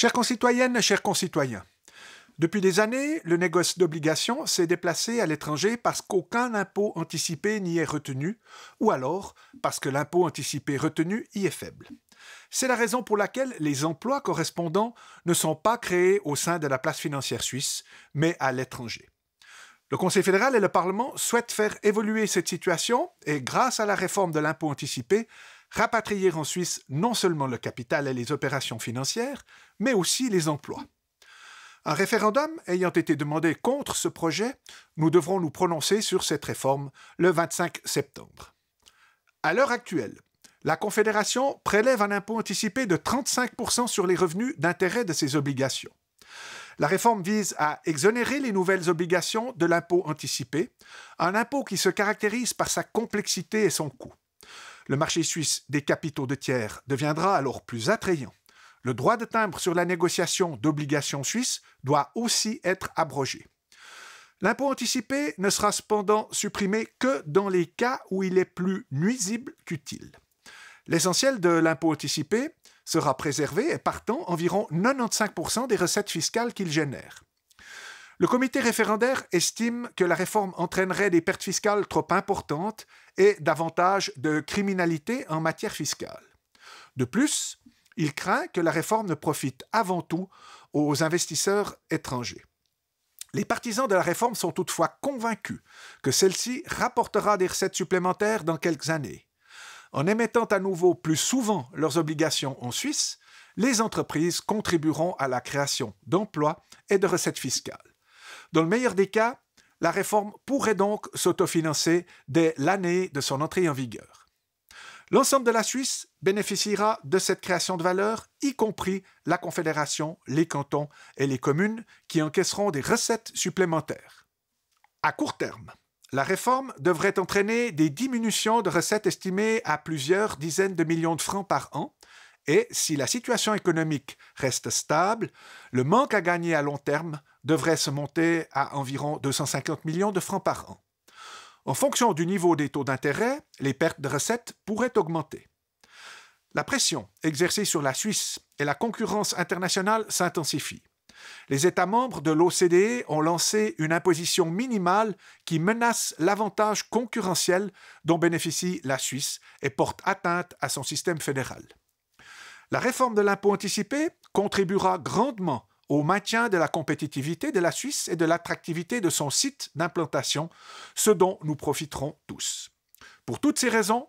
Chères concitoyennes, chers concitoyens, depuis des années, le négoce d'obligations s'est déplacé à l'étranger parce qu'aucun impôt anticipé n'y est retenu, ou alors parce que l'impôt anticipé retenu y est faible. C'est la raison pour laquelle les emplois correspondants ne sont pas créés au sein de la place financière suisse, mais à l'étranger. Le Conseil fédéral et le Parlement souhaitent faire évoluer cette situation et, grâce à la réforme de l'impôt anticipé, rapatrier en Suisse non seulement le capital et les opérations financières, mais aussi les emplois. Un référendum ayant été demandé contre ce projet, nous devrons nous prononcer sur cette réforme le 25 septembre. À l'heure actuelle, la Confédération prélève un impôt anticipé de 35% sur les revenus d'intérêt de ses obligations. La réforme vise à exonérer les nouvelles obligations de l'impôt anticipé, un impôt qui se caractérise par sa complexité et son coût. Le marché suisse des capitaux de tiers deviendra alors plus attrayant. Le droit de timbre sur la négociation d'obligations suisses doit aussi être abrogé. L'impôt anticipé ne sera cependant supprimé que dans les cas où il est plus nuisible qu'utile. L'essentiel de l'impôt anticipé sera préservé et partant environ 95% des recettes fiscales qu'il génère. Le comité référendaire estime que la réforme entraînerait des pertes fiscales trop importantes et davantage de criminalité en matière fiscale. De plus, il craint que la réforme ne profite avant tout aux investisseurs étrangers. Les partisans de la réforme sont toutefois convaincus que celle-ci rapportera des recettes supplémentaires dans quelques années. En émettant à nouveau plus souvent leurs obligations en Suisse, les entreprises contribueront à la création d'emplois et de recettes fiscales. Dans le meilleur des cas, la réforme pourrait donc s'autofinancer dès l'année de son entrée en vigueur. L'ensemble de la Suisse bénéficiera de cette création de valeur, y compris la Confédération, les cantons et les communes qui encaisseront des recettes supplémentaires. À court terme, la réforme devrait entraîner des diminutions de recettes estimées à plusieurs dizaines de millions de francs par an, et si la situation économique reste stable, le manque à gagner à long terme devrait se monter à environ 250 millions de francs par an. En fonction du niveau des taux d'intérêt, les pertes de recettes pourraient augmenter. La pression exercée sur la Suisse et la concurrence internationale s'intensifient. Les États membres de l'OCDE ont lancé une imposition minimale qui menace l'avantage concurrentiel dont bénéficie la Suisse et porte atteinte à son système fédéral. La réforme de l'impôt anticipé contribuera grandement au maintien de la compétitivité de la Suisse et de l'attractivité de son site d'implantation, ce dont nous profiterons tous. Pour toutes ces raisons,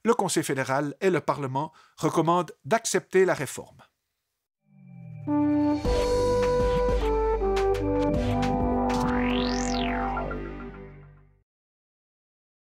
le Conseil fédéral et le Parlement recommandent d'accepter la réforme.